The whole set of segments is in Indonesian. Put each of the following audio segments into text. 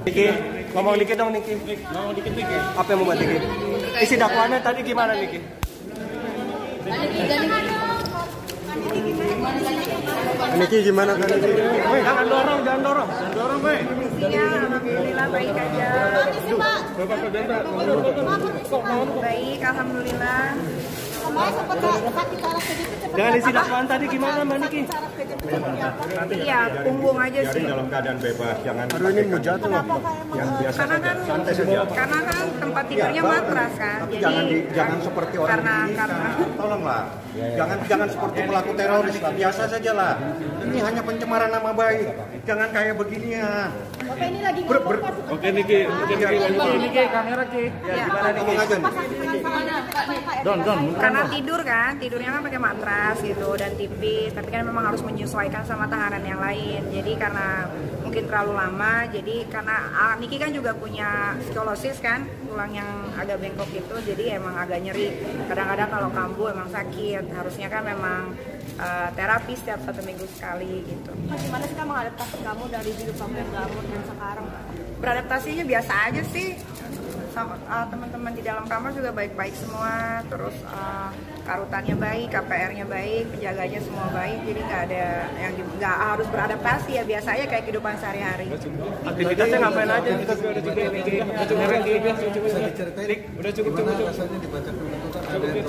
Niki, ngomong dikit dong Niki. Ngomong dikit Niki. Apa yang membuat Niki? Isi dakwaannya tadi gimana Niki? Niki gimana kan Niki? Woi, jangan dorong, jangan dorong. Jangan dorong, woi. Iya, alhamdulillah baik aja. Baik, alhamdulillah. Dengan isi dakwaan tadi gimana Mbak Niki? Iya, punggung aja sih. Dalam keadaan bebas, jangan. Aduh ini mau jatuh loh. Yang biasa Karena saja, kan, santai saja. karena kan tempat tidurnya matras kan. Tapi Jadi jangan seperti orang Indonesia. Tolonglah, jangan seperti pelaku teroris lah. Biasa saja lah. Ini hanya pencemaran nama baik. Jangan kayak begini ya. Bapak ini lagi Oke Niki, Niki, kamera Ki. Ya gimana Niki? Ngomong aja nih. Don. karena tidur kan, tidurnya kan pakai matras gitu dan tipis. Tapi kan memang harus menyesuaikan sama tahanan yang lain. Jadi karena mungkin terlalu lama, jadi karena Niki kan juga punya skolosis kan, tulang yang agak bengkok gitu, jadi emang agak nyeri. Kadang-kadang kalau kambuh emang sakit. Harusnya kan memang terapi setiap 1 minggu sekali gitu. Gimana sih kamu mengadaptasi kamu dari hidup kamu yang glamor dan sekarang? Beradaptasinya biasa aja sih. Sama teman-teman di dalam kamar juga baik-baik semua. Terus karutannya baik, KPR-nya baik, penjaganya semua baik. Jadi nggak ada yang nggak harus beradaptasi ya, biasa aja kayak kehidupan sehari-hari. Aktivitasnya ngapain aja? Udah cukup Niki. Udah cukup. Rasanya dibaca penuntutan ada yang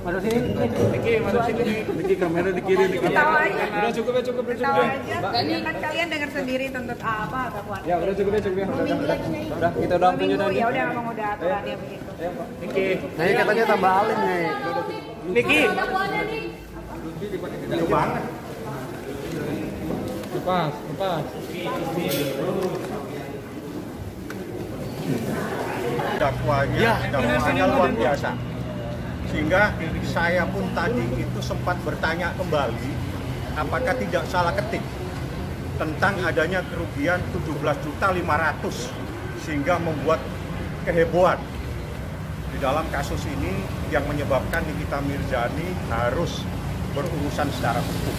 Mana sini? Niki, mana sini Niki, kamera di kiri Niki. Ketawa aja. Udah cukup ya. Ketawa aja. Kan kalian dengar sendiri tuntut apa dakwaan. Ya udah cukup ya. Udah kita udah punya Minggu tadi. ya udah memang udah aturannya begitu. Niki. Nah, ini katanya tambah alim nih. Niki. Lepas. Dakwaannya luar biasa. Sehingga saya pun tadi itu sempat bertanya kembali apakah tidak salah ketik tentang adanya kerugian 17.500.000 sehingga membuat kehebohan di dalam kasus ini yang menyebabkan Nikita Mirzani harus berurusan secara hukum.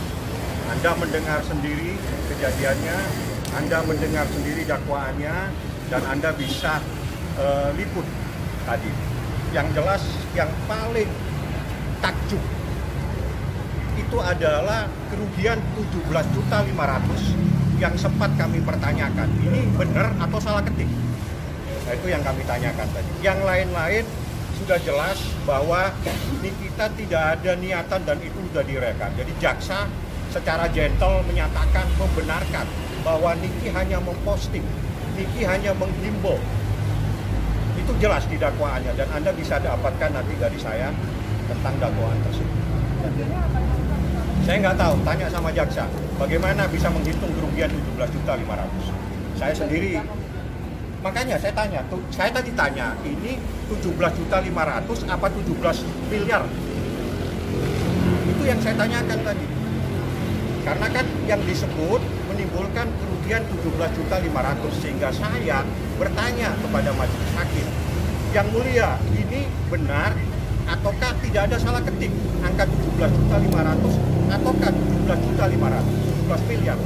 Anda mendengar sendiri kejadiannya, Anda mendengar sendiri dakwaannya, dan Anda bisa liput tadi. Yang jelas, yang paling takjub itu adalah kerugian 17.500.000 yang sempat kami pertanyakan. Ini benar atau salah ketik? Nah, itu yang kami tanyakan tadi. Yang lain-lain sudah jelas bahwa Nikita tidak ada niatan dan itu sudah direkam. Jadi jaksa secara gentle menyatakan, membenarkan bahwa Niki hanya memposting, Niki hanya menghimbau. Itu jelas di dakwaannya dan Anda bisa dapatkan nanti dari saya tentang dakwaan tersebut. Saya nggak tahu, tanya sama jaksa, bagaimana bisa menghitung kerugian 17.500.000. Saya sendiri, makanya saya tanya, saya tadi tanya, ini 17.500.000 apa 17 miliar? Itu yang saya tanyakan tadi. Karena kan yang disebut menimbulkan kerugian 17.500.000 sehingga saya bertanya kepada majelis hakim, yang mulia, ini benar ataukah tidak ada salah ketik angka 17.500.000 ataukah 17.500.000, 17 miliar?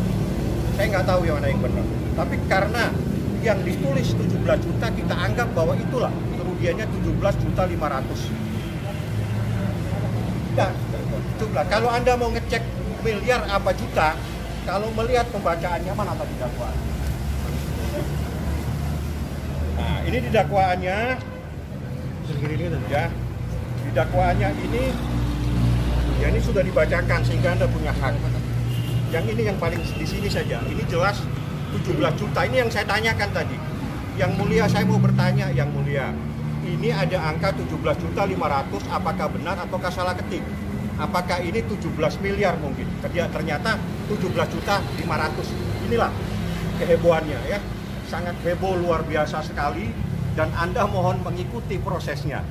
Saya nggak tahu yang mana yang benar. Tapi karena yang ditulis 17 juta, kita anggap bahwa itulah kerugiannya 17.500.000. Nah, itulah. Kalau Anda mau ngecek miliar apa juta, kalau melihat pembacaannya mana tadi dakwaan. Nah, ini di dakwaannya, ya, di dakwaannya ini, ya ini sudah dibacakan sehingga Anda punya hak. Yang ini yang paling di sini saja, ini jelas 17 juta, ini yang saya tanyakan tadi. Yang mulia, saya mau bertanya, yang mulia, ini ada angka 17.500.000, apakah benar ataukah salah ketik? Apakah ini 17 miliar mungkin? Ternyata 17.500.000. Inilah kehebohannya ya. Sangat heboh, luar biasa sekali, dan Anda mohon mengikuti prosesnya.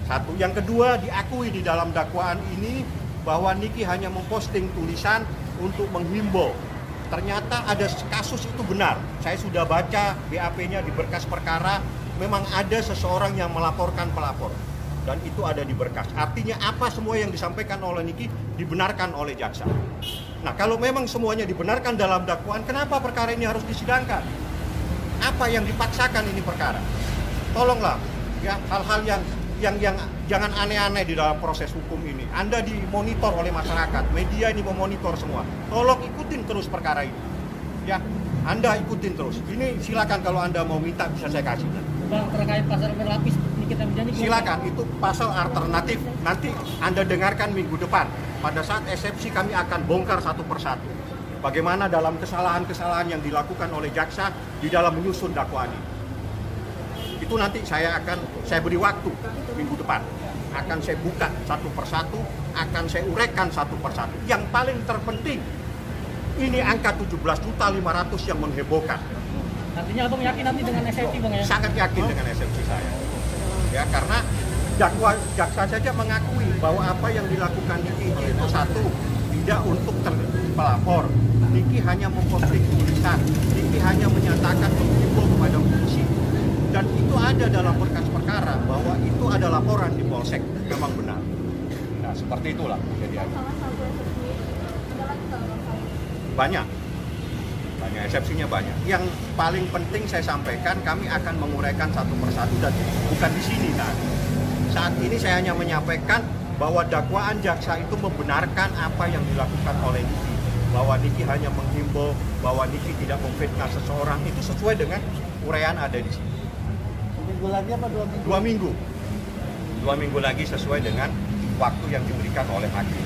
Satu, yang kedua, diakui di dalam dakwaan ini bahwa Niki hanya memposting tulisan untuk menghimbau. Ternyata ada kasus itu benar. Saya sudah baca BAP-nya di berkas perkara, memang ada seseorang yang melaporkan pelapor. Dan itu ada di berkas. Artinya apa semua yang disampaikan oleh Niki dibenarkan oleh jaksa. Nah, kalau memang semuanya dibenarkan dalam dakwaan, kenapa perkara ini harus disidangkan? Apa yang dipaksakan ini perkara? Tolonglah, ya, hal-hal yang jangan aneh-aneh di dalam proses hukum ini. Anda dimonitor oleh masyarakat, media ini memonitor semua. Tolong ikutin terus perkara ini. Ya, Anda ikutin terus. Ini silakan kalau Anda mau minta bisa saya kasih. Bang, terkait pasal berlapis kita berjanji. Silakan, itu pasal alternatif. Nanti Anda dengarkan minggu depan. Pada saat eksepsi kami akan bongkar satu persatu. Bagaimana dalam kesalahan-kesalahan yang dilakukan oleh jaksa di dalam menyusun dakwaan ini. Itu nanti saya beri waktu minggu depan. Akan saya buka satu persatu, akan saya uraikan satu persatu. Yang paling terpenting, ini angka 17.500.000 yang menghebohkan. Artinya Abang yakin nanti dengan eksepsi Bang ya? Sangat yakin dengan eksepsi saya. Ya, karena jaksa saja mengakui bahwa apa yang dilakukan Niki itu satu, tidak untuk pelapor. Niki hanya memposting tulisan, Niki hanya menyatakan menghimbau kepada polisi. Dan itu ada dalam berkas perkara bahwa itu ada laporan di Polsek, memang benar. Nah, seperti itulah kejadiannya. Banyak eksepsinya banyak. Yang paling penting saya sampaikan, kami akan menguraikan satu persatu dan bukan di sini. Nah, saat ini saya hanya menyampaikan bahwa dakwaan jaksa itu membenarkan apa yang dilakukan oleh Niki, bahwa Niki hanya menghimbau, bahwa Niki tidak memfitnah seseorang, itu sesuai dengan uraian ada di sini. Minggu lagi apa 2 minggu? 2 minggu. 2 minggu lagi sesuai dengan waktu yang diberikan oleh hakim.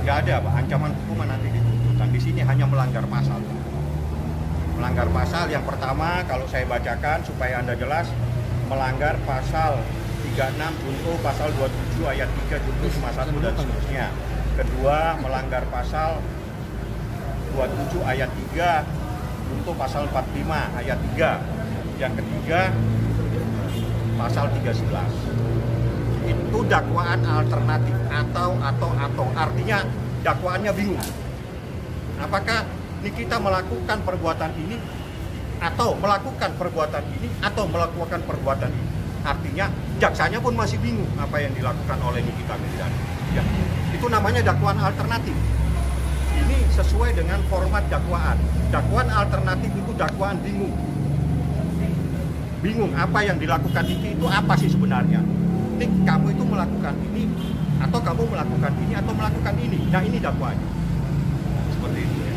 Nggak ada, Pak. Ancaman hukuman nanti di tuntutan. Di sini hanya melanggar pasal. Melanggar pasal yang pertama, kalau saya bacakan supaya Anda jelas, melanggar pasal 36 junto pasal 27 ayat 3 junto 1 dan seterusnya. Kedua, melanggar pasal 27 ayat 3 junto pasal 45 ayat 3. Yang ketiga, pasal 311. Itu dakwaan alternatif atau artinya dakwaannya bingung. Apakah Nikita melakukan perbuatan ini atau melakukan perbuatan ini atau melakukan perbuatan ini? Artinya jaksanya pun masih bingung apa yang dilakukan oleh Nikita Mirzani. Ya, itu namanya dakwaan alternatif. Ini sesuai dengan format dakwaan. Dakwaan alternatif itu dakwaan bingung. Bingung apa yang dilakukan Niki itu apa sih sebenarnya? Nik, kamu itu melakukan ini atau kamu melakukan ini atau melakukan ini. Nah, ini dakwaannya. Seperti itu ya.